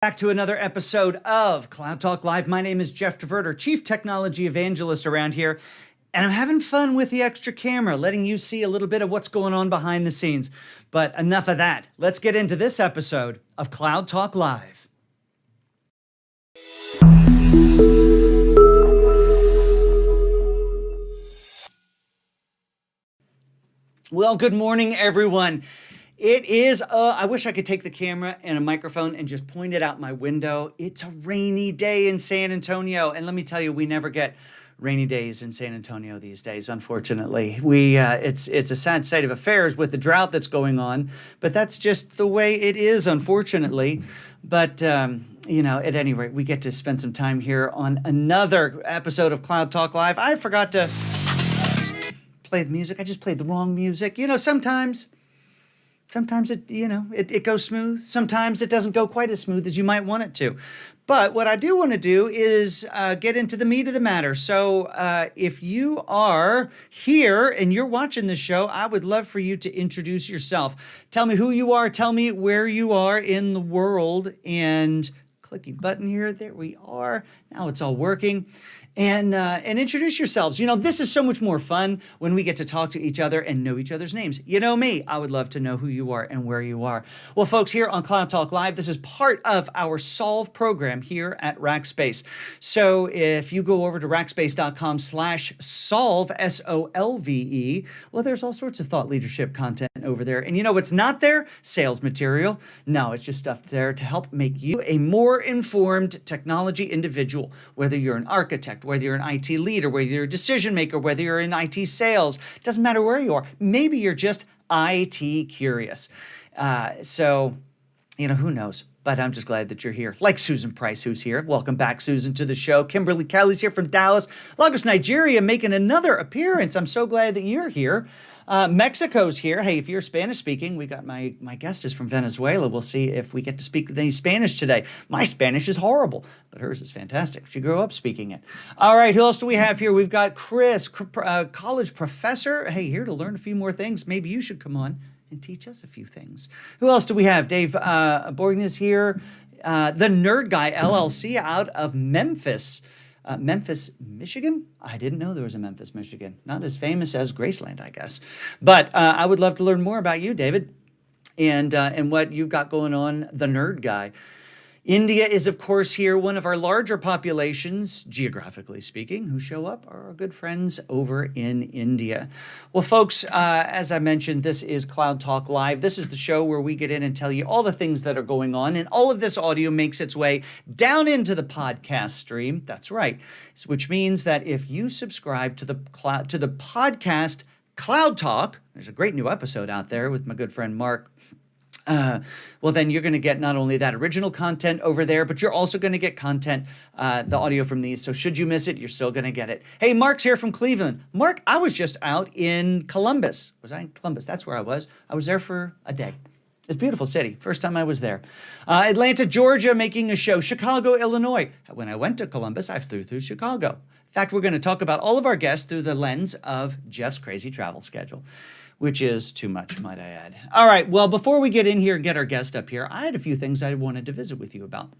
Back to another episode of Cloud Talk Live. My name is Jeff DeVerter, Chief Technology Evangelist around here, and I'm having fun with the extra camera, letting you see a little bit of what's going on behind the scenes. But enough of that. Let's get into this episode of Cloud Talk Live. Well, good morning, everyone. It is, I wish I could take the camera and a microphone and just point it out my window. It's a rainy day in San Antonio. And let me tell you, we never get rainy days in San Antonio these days, unfortunately. It's a sad state of affairs with the drought that's going on, but that's just the way it is, unfortunately. But, at any rate, we get to spend some time here on another episode of Cloud Talk Live. I forgot to play the music. I just played the wrong music. Sometimes it goes smooth. Sometimes it doesn't go quite as smooth as you might want it to. But what I do want to do is get into the meat of the matter. So if you are here and you're watching this show, I would love for you to introduce yourself. Tell me who you are. Tell me where you are in the world. And clicky button here. There we are. Now it's all working. And introduce yourselves. This is so much more fun when we get to talk to each other and know each other's names. You know me. I would love to know who you are and where you are. Well, folks, here on Cloud Talk Live, this is part of our Solve program here at Rackspace. So if you go over to rackspace.com/solve, SOLVE, well, there's all sorts of thought leadership content over there. And you know what's not there? Sales material. No, it's just stuff there to help make you a more informed technology individual, whether you're an architect, whether you're an IT leader, whether you're a decision maker, whether you're in IT sales, doesn't matter where you are. Maybe you're just IT curious. Who knows? But I'm just glad that you're here. Like Susan Price, who's here. Welcome back, Susan, to the show. Kimberly Kelly's here from Dallas. Lagos, Nigeria, making another appearance. I'm so glad that you're here. Mexico's here. Hey, if you're Spanish speaking, we got my guest is from Venezuela. We'll see if we get to speak any Spanish today. My Spanish is horrible, but hers is fantastic. She grew up speaking it. All right, who else do we have here? We've got Chris, college professor. Hey, here to learn a few more things. Maybe you should come on and teach us a few things. Who else do we have? Dave Borgin is here. The Nerd Guy LLC out of Memphis. Memphis, Michigan? I didn't know there was a Memphis, Michigan. Not as famous as Graceland, I guess. But I would love to learn more about you, David, and what you've got going on, the Nerd Guy. India is, of course, here, one of our larger populations, geographically speaking, who show up are our good friends over in India. Well, folks, as I mentioned, this is Cloud Talk Live. This is the show where we get in and tell you all the things that are going on, and all of this audio makes its way down into the podcast stream. That's right, which means that if you subscribe to the podcast Cloud Talk, there's a great new episode out there with my good friend Mark. Well, then you're going to get not only that original content over there, but you're also going to get content, the audio from these. So should you miss it, you're still going to get it. Hey, Mark's here from Cleveland. Mark, I was just out in Columbus. Was I in Columbus? That's where I was. I was there for a day. It's a beautiful city. First time I was there. Atlanta, Georgia, making a show. Chicago, Illinois. When I went to Columbus, I flew through Chicago. In fact, we're going to talk about all of our guests through the lens of Jeff's crazy travel schedule, which is too much, might I add. All right, well, before we get in here and get our guest up here, I had a few things I wanted to visit with you about.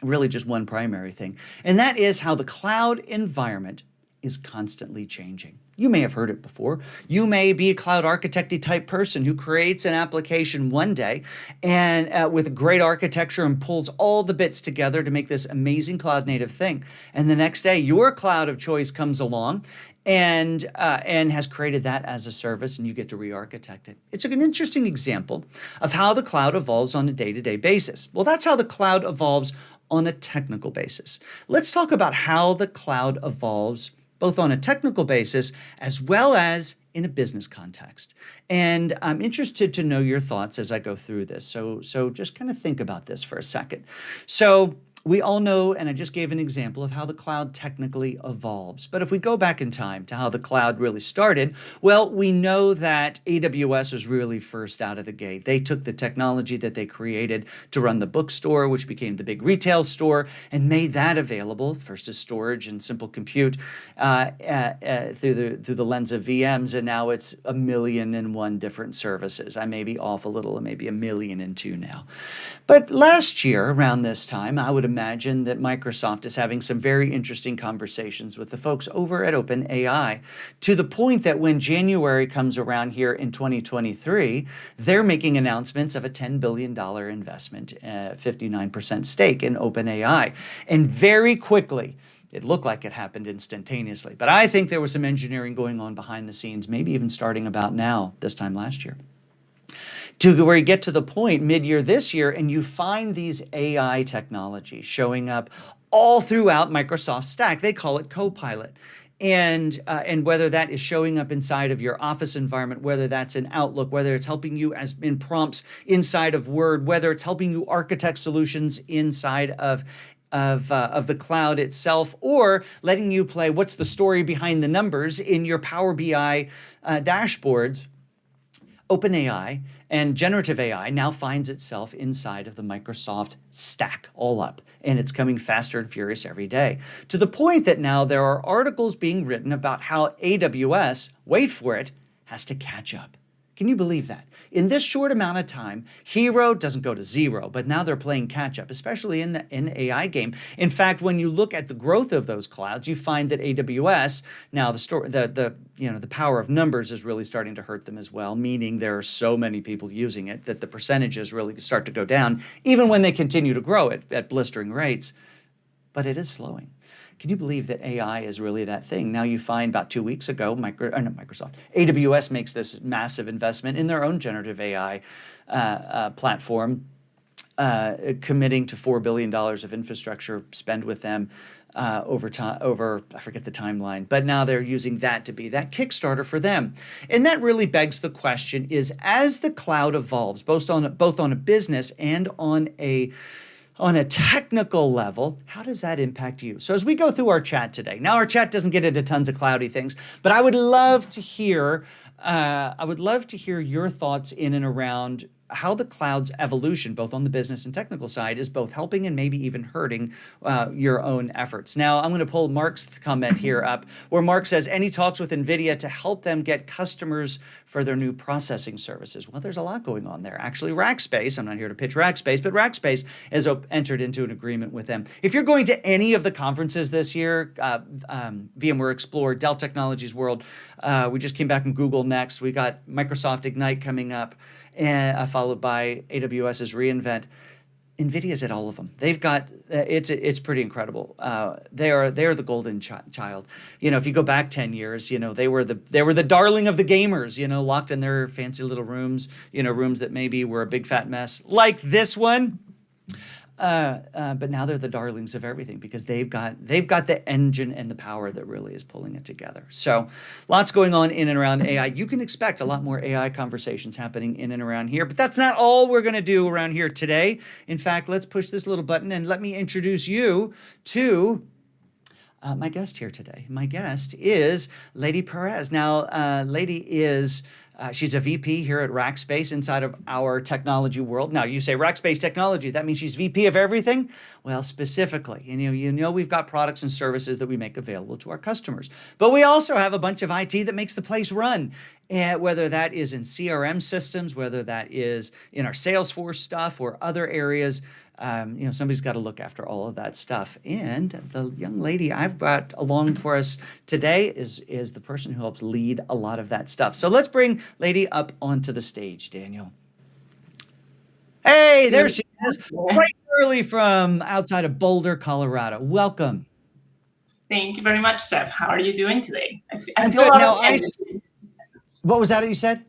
Really just one primary thing, and that is how the cloud environment is constantly changing. You may have heard it before. You may be a cloud architect-y type person who creates an application one day and with great architecture and pulls all the bits together to make this amazing cloud native thing. And the next day, your cloud of choice comes along and has created that as a service, and you get to re-architect it. It's an interesting example of how the cloud evolves on a day-to-day basis. Well, that's how the cloud evolves on a technical basis. Let's talk about how the cloud evolves both on a technical basis as well as in a business context. And I'm interested to know your thoughts as I go through this. So just kind of think about this for a second. So we all know, and I just gave an example of how the cloud technically evolves. But if we go back in time to how the cloud really started, well, we know that AWS was really first out of the gate. They took the technology that they created to run the bookstore, which became the big retail store, and made that available, first as storage and simple compute through the lens of VMs, and now it's 1,000,001 different services. I may be off a little, it may be 1,000,002 now. But last year, around this time, I would imagine that Microsoft is having some very interesting conversations with the folks over at OpenAI, to the point that when January comes around here in 2023, they're making announcements of a $10 billion investment, 59% stake in OpenAI. And very quickly, it looked like it happened instantaneously. But I think there was some engineering going on behind the scenes, maybe even starting about now, this time last year, to where you get to the point mid-year this year and you find these AI technologies showing up all throughout Microsoft's stack. They call it Copilot. And whether that is showing up inside of your office environment, whether that's in Outlook, whether it's helping you as in prompts inside of Word, whether it's helping you architect solutions inside of the cloud itself, or letting you play what's the story behind the numbers in your Power BI dashboards. OpenAI and generative AI now finds itself inside of the Microsoft stack all up, and it's coming faster and furious every day, to the point that now there are articles being written about how AWS, wait for it, has to catch up. Can you believe that? In this short amount of time, hero doesn't go to zero, but now they're playing catch up, especially in the AI game. In fact, when you look at the growth of those clouds, you find that AWS now the power of numbers is really starting to hurt them as well, meaning there are so many people using it that the percentages really start to go down, even when they continue to grow at blistering rates. But it is slowing. Can you believe that AI is really that thing? Now you find about 2 weeks ago, Microsoft, AWS makes this massive investment in their own generative AI platform, committing to $4 billion of infrastructure spend with them over time, I forget the timeline, but now they're using that to be that Kickstarter for them. And that really begs the question is, as the cloud evolves, both on a business and on a technical level, how does that impact you? So as we go through our chat today, now our chat doesn't get into tons of cloudy things, but I would love to hear your thoughts in and around how the cloud's evolution, both on the business and technical side, is both helping and maybe even hurting your own efforts. Now, I'm going to pull Mark's comment here up, where Mark says, any talks with NVIDIA to help them get customers for their new processing services? Well, there's a lot going on there. Actually, Rackspace, I'm not here to pitch Rackspace, but Rackspace has entered into an agreement with them. If you're going to any of the conferences this year, VMware Explore, Dell Technologies World, we just came back from Google Next, we got Microsoft Ignite coming up, and followed by AWS's reInvent. NVIDIA's at all of them. They've got it's pretty incredible. They are the golden child. You know, if you go back 10 years, you know, they were the darling of the gamers. You know, locked in their fancy little rooms. You know, rooms that maybe were a big fat mess, like this one. But now they're the darlings of everything because they've got the engine and the power that really is pulling it together. So lots going on in and around AI. You can expect a lot more AI conversations happening in and around here, but that's not all we're going to do around here today. In fact, let's push this little button and let me introduce you to my guest here today. My guest is Leidy Pérez. Now, Leidy is... she's a VP here at Rackspace inside of our technology world. Now, you say Rackspace Technology, that means she's VP of everything? Well, specifically, you know, we've got products and services that we make available to our customers. But we also have a bunch of IT that makes the place run, whether that is in CRM systems, whether that is in our Salesforce stuff or other areas. You know, somebody's got to look after all of that stuff. And the young lady I've got along for us today is the person who helps lead a lot of that stuff. So let's bring Leidy up onto the stage, Daniel. Hey, there she is, right early from outside of Boulder, Colorado. Welcome. Thank you very much, Steph. How are you doing today? I feel a lot of energy. What was that you said?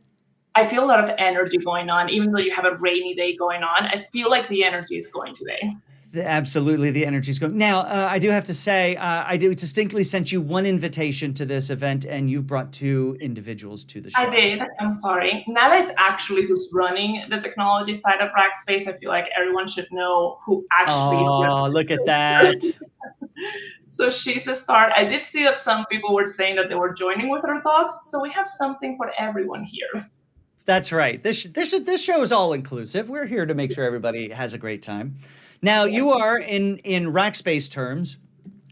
I feel a lot of energy going on, even though you have a rainy day going on. I feel like the energy is going today. Absolutely, the energy is going. Now, I do have to say, I do distinctly sent you one invitation to this event, and you brought two individuals to the show. I did. I'm sorry. Nala is actually who's running the technology side of Rackspace. I feel like everyone should know who actually is running. Oh, look at that. So she's a start. I did see that some people were saying that they were joining with her thoughts. So we have something for everyone here. That's right. This show is all inclusive. We're here to make sure everybody has a great time. Now, you are in Rackspace terms,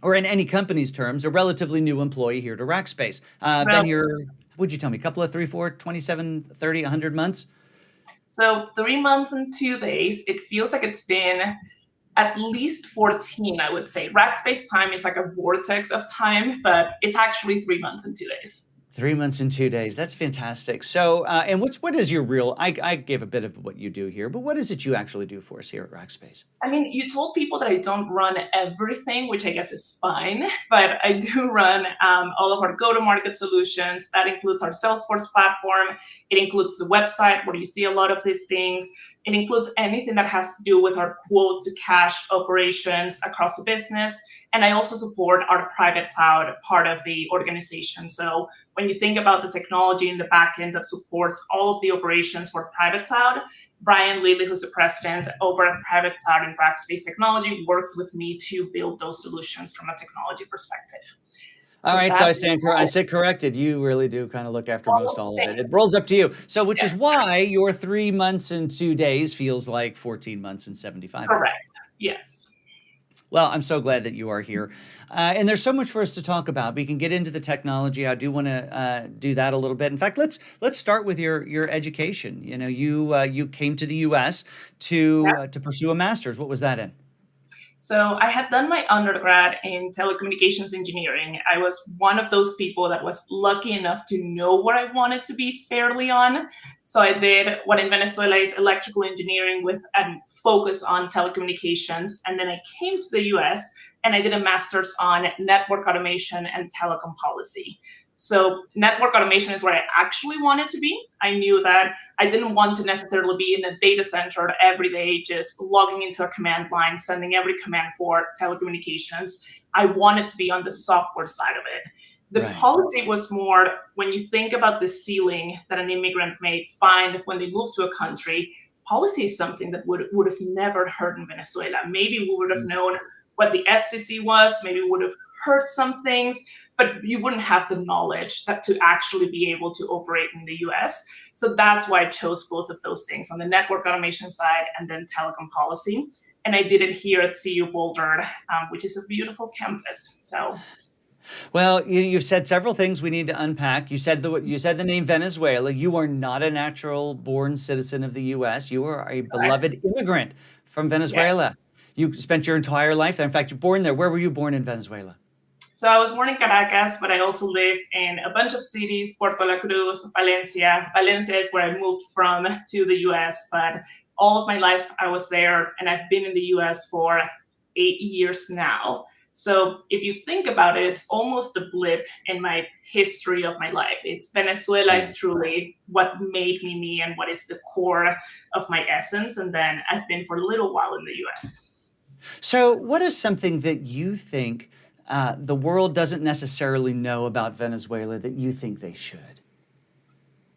or in any company's terms, a relatively new employee here to Rackspace. Been here, what'd you tell me, a couple of 3, 4, 27, 30, 100 months? So 3 months and 2 days, it feels like it's been at least 14, I would say. Rackspace time is like a vortex of time, but it's actually 3 months and 2 days. 3 months and 2 days. That's fantastic. So, and what is your real? I gave a bit of what you do here, but what is it you actually do for us here at Rackspace? I mean, you told people that I don't run everything, which I guess is fine, but I do run all of our go-to-market solutions. That includes our Salesforce platform. It includes the website where you see a lot of these things. It includes anything that has to do with our quote to cash operations across the business. And I also support our private cloud part of the organization. So when you think about the technology in the backend that supports all of the operations for private cloud, Brian Lilly, who's the president over at Private Cloud and Rackspace Technology, works with me to build those solutions from a technology perspective. All So right, so that's I sit corrected. You really do kind of look after most all. all of it. It Thanks. rolls up to you. So, which is Yes, why your 3 months and 2 days feels like 14 months and 75 days. correct. Yes. Well, I'm so glad that you are here. And there's so much for us to talk about. We can get into the technology. I do want to do that a little bit. In fact, let's start with your education. You know, you came to the U.S. to pursue a master's. What was that in? So I had done my undergrad in telecommunications engineering. I was one of those people that was lucky enough to know what I wanted to be fairly on. So I did what in Venezuela is electrical engineering with a focus on telecommunications. And then I came to the US and I did a master's on network automation and telecom policy. So network automation is where I actually wanted to be. I knew that I didn't want to necessarily be in a data center every day, just logging into a command line, sending every command for telecommunications. I wanted to be on the software side of it. The Right. policy was more when you think about the ceiling that an immigrant may find when they move to a country, policy is something that would have never heard in Venezuela. Maybe we would have Mm. known what the FCC was, maybe we would have heard some things, but you wouldn't have the knowledge that to actually be able to operate in the US. So that's why I chose both of those things on the network automation side and then telecom policy. And I did it here at CU Boulder, which is a beautiful campus. So Well, you've said several things we need to unpack. You said the name Venezuela. You are not a natural born citizen of the U.S. You are a correct. beloved immigrant from Yes. Venezuela. You spent your entire life there. In fact, you're born there. Where were you born in Venezuela? So I was born in Caracas, but I also lived in a bunch of cities, Puerto La Cruz, Valencia. Valencia is where I moved from to the US, but all of my life I was there, and I've been in the US for 8 years now. So if you think about it, it's almost a blip in my history of my life. It's Venezuela Yeah. is truly what made me me and what is the core of my essence. And then I've been for a little while in the US. So, what is something that you think the world doesn't necessarily know about Venezuela that you think they should?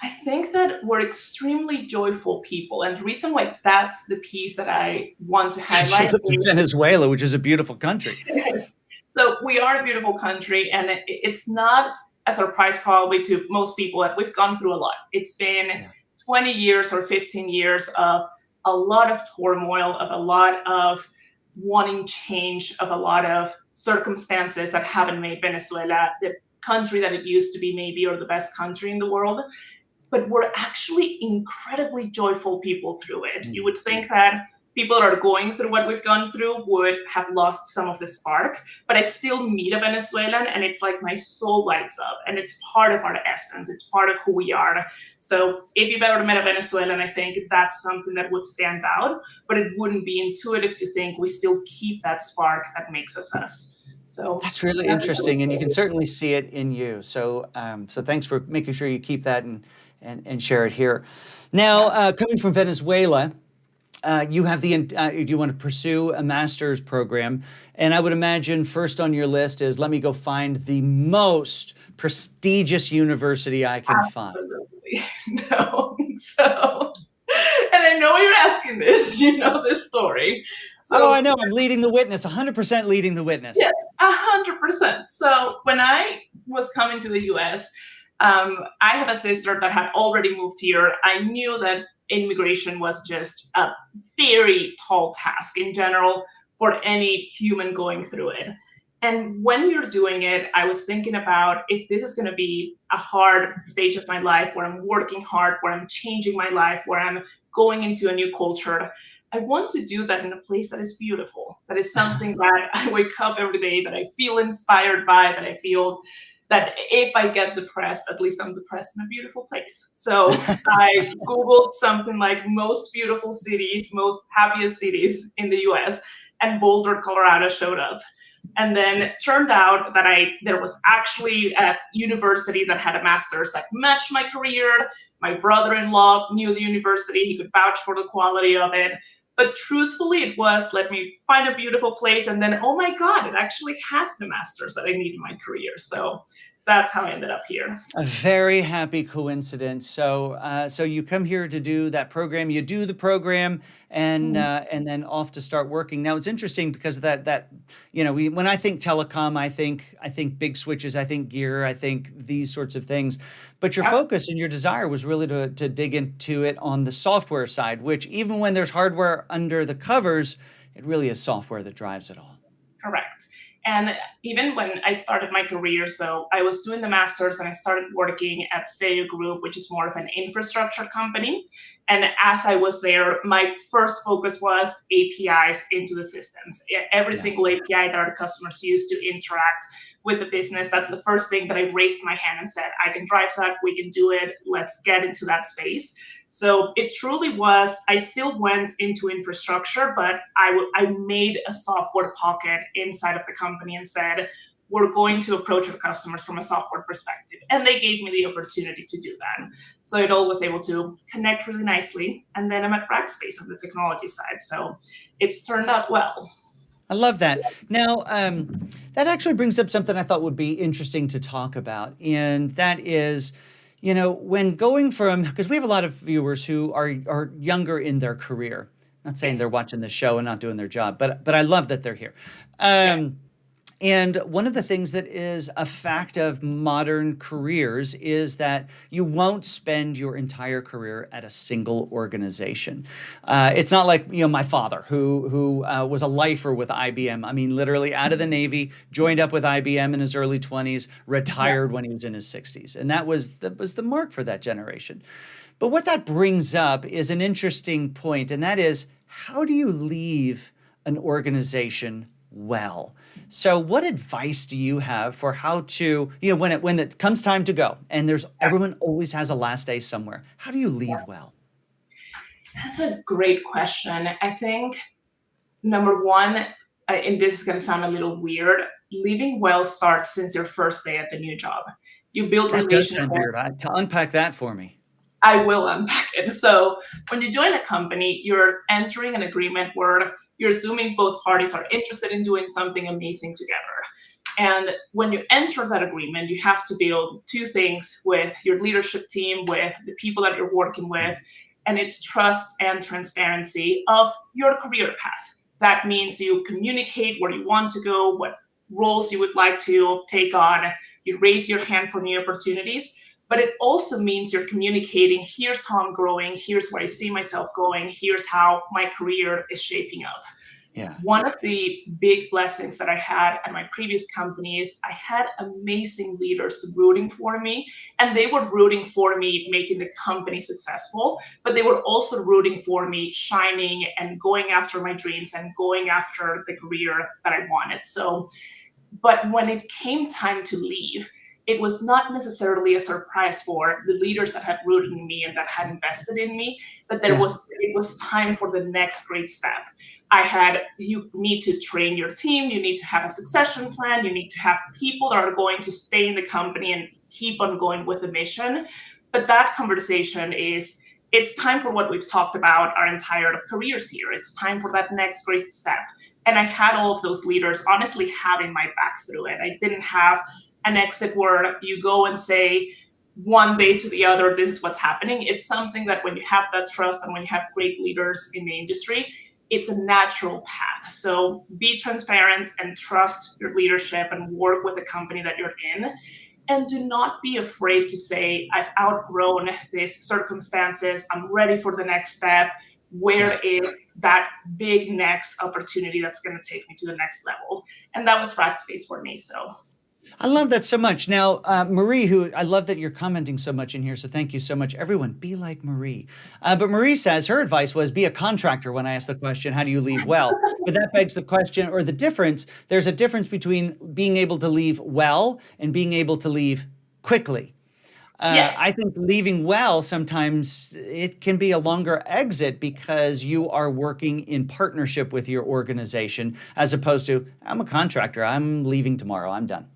I think that we're extremely joyful people. And the reason why that's the piece that I want to Because you highlight live in is Venezuela, which is a beautiful country. so we are a beautiful country, and it's not a surprise probably to most people that we've gone through a lot. It's been Yeah. 20 years or 15 years of a lot of turmoil, of a lot of wanting change, of a lot of circumstances that haven't made Venezuela the country that it used to be, maybe, or the best country in the world. But we're actually incredibly joyful people through it. You Mm. would think that people that are going through what we've gone through would have lost some of the spark, but I still meet a Venezuelan and it's like my soul lights up and it's part of our essence. It's part of who we are. So if you've ever met a Venezuelan, I think that's something that would stand out, but it wouldn't be intuitive to think we still keep that spark that makes us us. So That's really that's interesting, and you can certainly see it in you. So, so thanks for making sure you keep that and share it here. Now, yeah. coming from Venezuela, you have you want to pursue a master's program, and I would imagine first on your list is let me go find the most prestigious university I can find. Absolutely. No. So, and I know you're asking this, you know this story. Oh, So, I know. I'm leading the witness, 100% leading the witness. yes, 100%. So, when I was coming to the US, I have a sister that had already moved here. I knew that immigration was just a very tall task in general for any human going through it. And when you're doing it, I was thinking about if this is going to be a hard stage of my life where I'm working hard, where I'm changing my life, where I'm going into a new culture, I want to do that in a place that is beautiful, that is something that I wake up every day, that I feel inspired by, that I feel that if I get depressed, at least I'm depressed in a beautiful place. So I Googled something like most beautiful cities, most happiest cities in the US, and Boulder, Colorado showed up. And then it turned out that there was actually a university that had a master's that matched my career. My brother-in-law knew the university, he could vouch for the quality of it. But truthfully, it was let me find a beautiful place, and then oh my God, it actually has the master's that I need in my career. So that's how I ended up here. A very happy coincidence. So you come here to do that program. You do the program, and then off to start working. Now it's interesting because of that when I think telecom, I think big switches, I think gear, I think these sorts of things. But your Yep. focus and your desire was really to dig into it on the software side, which even when there's hardware under the covers, it really is software that drives it all. Correct. And even when I started my career, so I was doing the master's and I started working at Seiyu Group, which is more of an infrastructure company. And as I was there, my first focus was APIs into the systems. Every Yeah. single API that our customers use to interact with the business, that's the first thing that I raised my hand and said, I can drive that, we can do it, let's get into that space. So it truly was, I still went into infrastructure, but I made a software pocket inside of the company and said, we're going to approach our customers from a software perspective. And they gave me the opportunity to do that. So it all was able to connect really nicely. And then I'm at Rackspace on the technology side. So it's turned out well. I love that. Now, that actually brings up something I thought would be interesting to talk about, and that is, when going from, because we have a lot of viewers who are younger in their career. Not saying they're Yes. watching the show and not doing their job, but I love that they're here. Yeah. And one of the things that is a fact of modern careers is that you won't spend your entire career at a single organization. It's not like my father, who was a lifer with IBM. I mean, literally out of the Navy, joined up with IBM in his early 20s, Yeah. retired when he was in his 60s, and that was the mark for that generation. But what that brings up is an interesting point, and that is, how do you leave an organization well? So, what advice do you have for how to, when it comes time to go, and everyone always has a last day somewhere? How do you leave well? That's a great question. I think number one, and this is going to sound a little weird, living well starts since your first day at the new job. You build That does sound relationships. weird. To unpack that for me. I will unpack it. So, when you join a company, you're entering an agreement where you're assuming both parties are interested in doing something amazing together. And when you enter that agreement, you have to build two things with your leadership team, with the people that you're working with, and it's trust and transparency of your career path. That means you communicate where you want to go, what roles you would like to take on, you raise your hand for new opportunities. But it also means you're communicating here's how I'm growing, here's where I see myself going, here's how my career is shaping up. Yeah. One of the big blessings that I had at my previous companies, I had amazing leaders rooting for me, and they were rooting for me making the company successful, but they were also rooting for me shining and going after my dreams and going after the career that I wanted. So but when it came time to leave, it was not necessarily a surprise for the leaders that had rooted in me and that had invested in me that Yeah. it was time for the next great step. I had you need to train your team, you need to have a succession plan, you need to have people that are going to stay in the company and keep on going with the mission. But that conversation is it's time for what we've talked about our entire careers here. It's time for that next great step. And I had all of those leaders honestly having my back through it. I didn't have an exit where you go and say one day to the other, this is what's happening. It's something that when you have that trust and when you have great leaders in the industry, it's a natural path. So be transparent and trust your leadership and work with the company that you're in. And do not be afraid to say, I've outgrown these circumstances. I'm ready for the next step. Yeah. where is that big next opportunity that's going to take me to the next level? And that was Rackspace for me. So I love that so much. Now, Marie, who I love that you're commenting so much in here, so thank you so much. Everyone, be like Marie. But Marie says her advice was be a contractor when I asked the question, how do you leave well? But that begs the question or the difference. There's a difference between being able to leave well and being able to leave quickly. yes, I think leaving well sometimes it can be a longer exit because you are working in partnership with your organization as opposed to I'm a contractor. I'm leaving tomorrow. I'm done.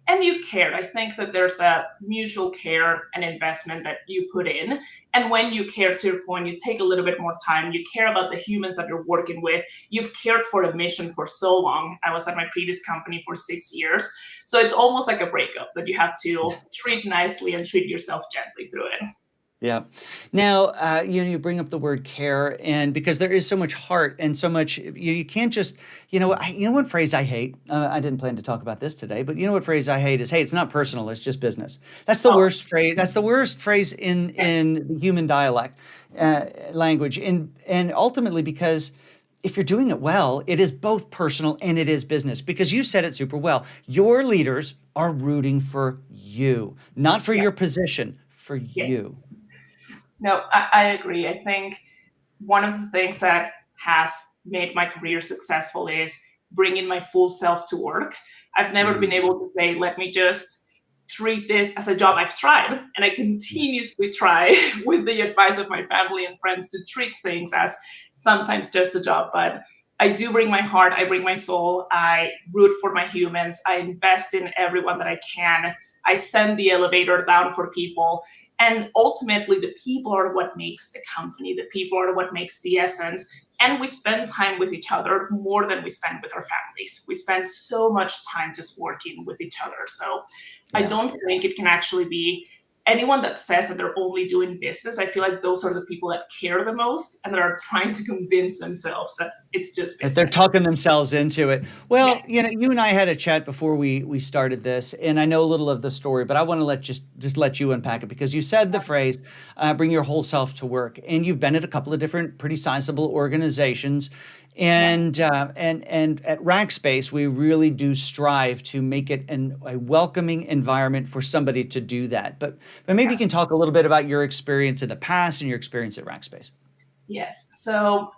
and you care. I think that there's a mutual care and investment that you put in. And when you care, to your point, you take a little bit more time. You care about the humans that you're working with. You've cared for a mission for so long. I was at my previous company for 6 years. So it's almost like a breakup that you have to treat nicely and treat yourself gently through it. Yeah. Now, you bring up the word care, and because there is so much heart and so much, you can't just, you know what phrase I hate? I didn't plan to talk about this today, but you know what phrase I hate is, hey, it's not personal, it's just business. That's the Oh, worst phrase. That's the worst phrase in the human dialect language, and ultimately because if you're doing it well, it is both personal and it is business. Because you said it super well. Your leaders are rooting for you, not for yeah, your position, for yeah. you. No, I agree. I think one of the things that has made my career successful is bringing my full self to work. I've never been Mm, able to say, let me just treat this as a job. I've tried, and I yeah, continuously try with the advice of my family and friends to treat things as sometimes just a job. But I do bring my heart, I bring my soul, I root for my humans, I invest in everyone that I can. I send the elevator down for people. And ultimately, the people are what makes the company. The people are what makes the essence. And we spend time with each other more than we spend with our families. We spend so much time just working with each other. So I yeah. don't think it can actually be anyone that says that they're only doing business. I feel like those are the people that care the most and that are trying to convince themselves that it's just That they're business. talking themselves into it. Well, Yes. you and I had a chat before we started this, and I know a little of the story, but I want to just let you unpack it because you said the phrase "bring your whole self to work," and you've been at a couple of different, pretty sizable organizations, Yeah. and at Rackspace, we really do strive to make it a welcoming environment for somebody to do that. But maybe you Yeah. can talk a little bit about your experience in the past and your experience at Rackspace. Yes. So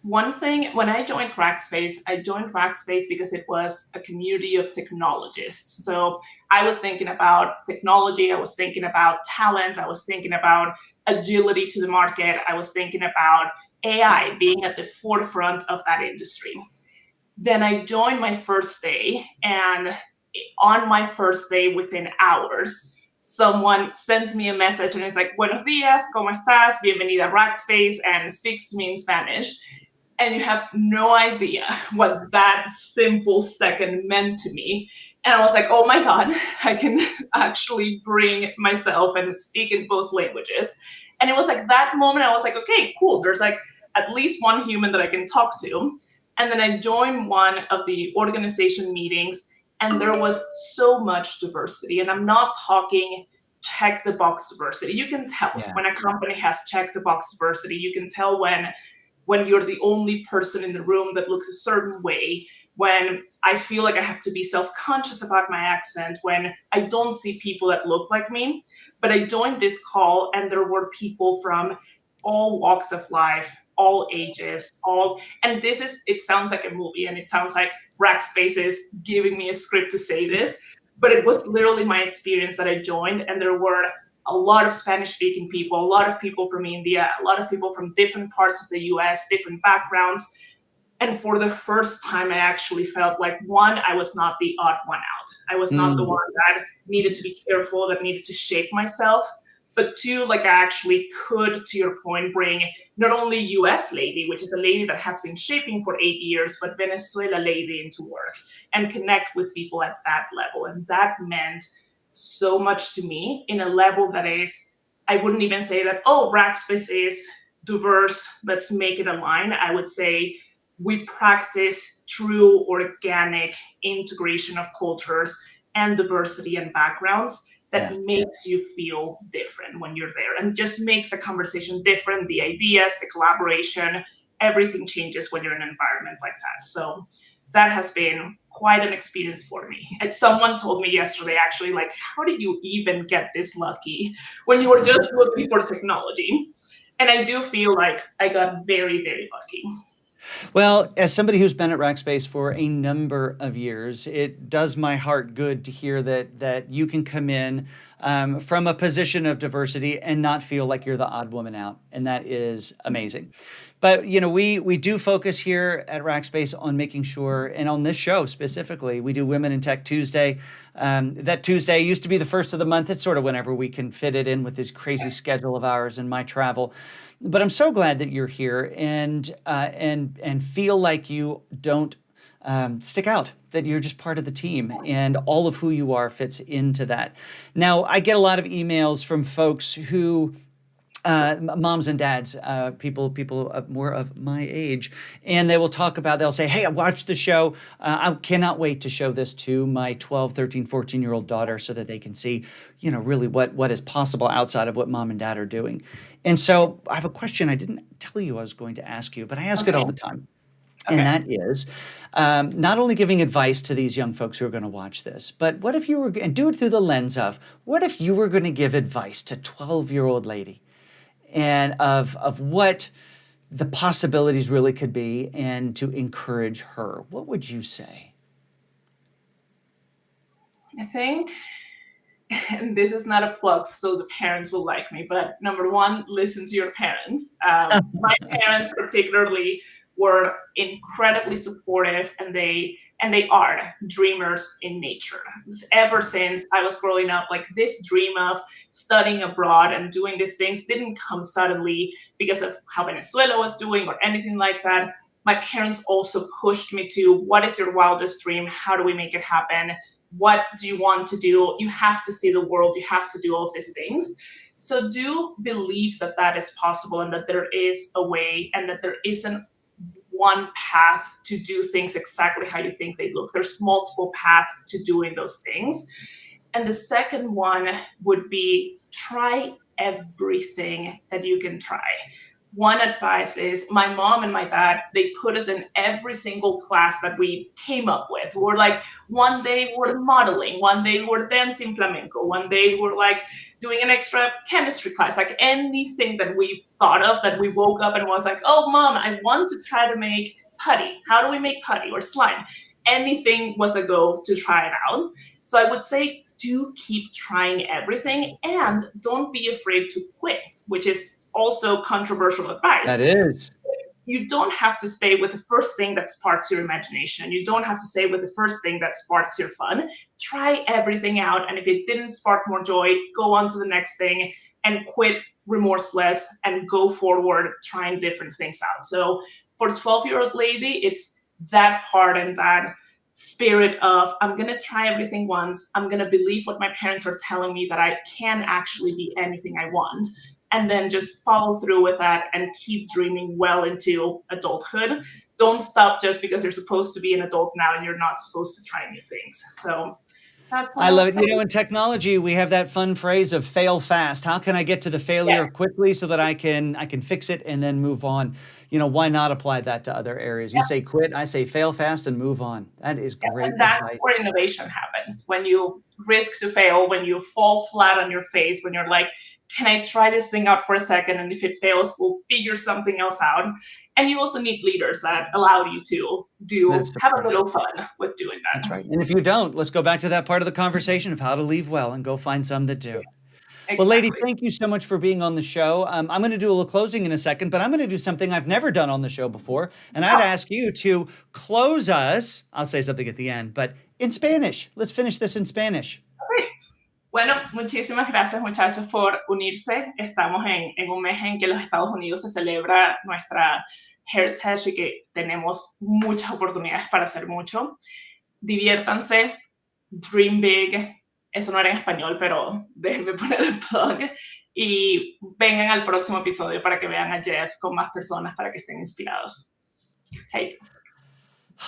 one thing, when I joined Rackspace because it was a community of technologists. So I was thinking about technology, I was thinking about talent, I was thinking about agility to the market, I was thinking about AI being at the forefront of that industry. Then I joined my first day, and on my first day, within hours, someone sends me a message and it's like, Buenos dias, ¿cómo estás? Bienvenida a Rackspace, and speaks to me in Spanish. And you have no idea what that simple second meant to me. And I was like, oh my God, I can actually bring myself and speak in both languages. And it was like that moment, I was like, okay, cool. There's like at least one human that I can talk to. And then I joined one of the organization meetings, and there was so much diversity. And I'm not talking check the box diversity. You can tell Yeah. when a company has check the box diversity. You can tell when you're the only person in the room that looks a certain way, when I feel like I have to be self-conscious about my accent, when I don't see people that look like me. But I joined this call and there were people from all walks of life, all ages, and it sounds like a movie and it sounds like Rackspace is giving me a script to say this, but it was literally my experience that I joined, and there were a lot of Spanish speaking people, a lot of people from India, a lot of people from different parts of the US, different backgrounds. And for the first time, I actually felt like, one, I was not the odd one out. I was not the Mm, one that needed to be careful, that needed to shape myself. But two, like I actually could, to your point, bring not only US lady, which is a lady that has been shaping for 8 years, but Venezuela lady into work and connect with people at that level. And that meant so much to me in a level that is, I wouldn't even say that, oh, Rackspace is diverse, let's make it align. I would say we practice true organic integration of cultures and diversity and backgrounds that Yeah. makes you feel different when you're there and just makes the conversation different, the ideas, the collaboration, everything changes when you're in an environment like that. So that has been quite an experience for me. And someone told me yesterday, actually, like, how did you even get this lucky when you were just looking for technology? And I do feel like I got very, very lucky. Well, as somebody who's been at Rackspace for a number of years, it does my heart good to hear that you can come in from a position of diversity and not feel like you're the odd woman out, and that is amazing. But we do focus here at Rackspace on making sure, and on this show specifically, we do Women in Tech Tuesday. That Tuesday used to be the first of the month. It's sort of whenever we can fit it in with this crazy schedule of ours and my travel. But I'm so glad that you're here and feel like you don't stick out, that you're just part of the team and all of who you are fits into that. Now, I get a lot of emails from folks who moms and dads, people more of my age, and they'll say, hey, I watched the show. I cannot wait to show this to my 12, 13, 14-year-old daughter so that they can see, really what is possible outside of what mom and dad are doing. And so I have a question I didn't tell you I was going to ask you, but I ask it all the time. Okay. And that is not only giving advice to these young folks who are going to watch this, but what if you were, and do it through the lens of, what if you were going to give advice to 12-year-old Leidy? And of what the possibilities really could be, and to encourage her, what would you say? I think, and this is not a plug, so the parents will like me, but number one, listen to your parents. My parents particularly were incredibly supportive, and they are dreamers in nature. Ever since I was growing up, like, this dream of studying abroad and doing these things didn't come suddenly because of how Venezuela was doing or anything like that. My parents also pushed me to, what is your wildest dream? How do we make it happen? What do you want to do? You have to see the world. You have to do all of these things. So do believe that that is possible, and that there is a way, and that there isn't one path to do things exactly how you think they look. There's multiple paths to doing those things. And the second one would be, try everything that you can try. One advice is, my mom and my dad, they put us in every single class that we came up with. We're like, one day we're modeling, one day we're dancing flamenco, one day we're like doing an extra chemistry class, like anything that we thought of, that we woke up and was like, oh, mom, I want to try to make putty. How do we make putty or slime? Anything was a go to try it out. So I would say, do keep trying everything, and don't be afraid to quit, which is also controversial advice. That is. You don't have to stay with the first thing that sparks your imagination. You don't have to stay with the first thing that sparks your fun. Try everything out, and if it didn't spark more joy, go on to the next thing and quit remorseless and go forward trying different things out. So for 12-year-old Leidy, it's that heart and that spirit of, I'm going to try everything once. I'm going to believe what my parents are telling me, that I can actually be anything I want. And then just follow through with that and keep dreaming well into adulthood. Don't stop just because you're supposed to be an adult now and you're not supposed to try new things. So that's what I love it. In technology, we have that fun phrase of fail fast. How can I get to the failure Yes. quickly so that I can fix it and then move on? Why not apply that to other areas? You say quit, I say fail fast and move on. That is great And that's advice. where innovation happens. When you risk to fail, when you fall flat on your face, when you're like, can I try this thing out for a second? And if it fails, we'll figure something else out. And you also need leaders that allow you to have a little fun with doing that. That's right. And if you don't, let's go back to that part of the conversation of how to leave well and go find some that do. Exactly. Well, Leidy, thank you so much for being on the show. I'm going to do a little closing in a second, but I'm going to do something I've never done on the show before. And I'd ask you to close us. I'll say something at the end, but in Spanish. Let's finish this in Spanish. Okay. Bueno, muchísimas gracias, muchachos, por unirse. Estamos en un mes en que los Estados Unidos se celebra nuestra heritage y que tenemos muchas oportunidades para hacer mucho. Diviértanse, dream big. Eso no era en español, pero déjenme poner el plug. Y vengan al próximo episodio para que vean a Jeff con más personas para que estén inspirados. Chaito.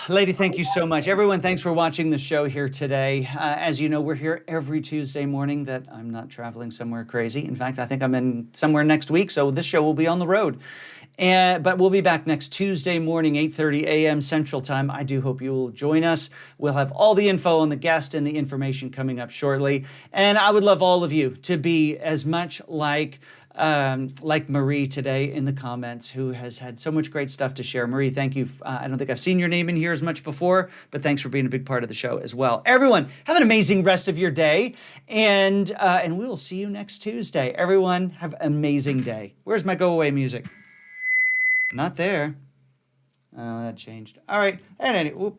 Lady, thank you so much. Everyone, thanks for watching the show here today. As you know, we're here every Tuesday morning that I'm not traveling somewhere crazy. In fact, I think I'm in somewhere next week, so this show will be on the road. But we'll be back next Tuesday morning, 8:30 a.m. Central Time. I do hope you'll join us. We'll have all the info on the guest and the information coming up shortly. And I would love all of you to be as much like Marie today in the comments, who has had so much great stuff to share. Marie, thank you. I don't think I've seen your name in here as much before, but thanks for being a big part of the show as well. Everyone, have an amazing rest of your day, and we will see you next Tuesday. Everyone, have an amazing day. Where's my go away music? Not there. Oh, that changed. All right. And anyway.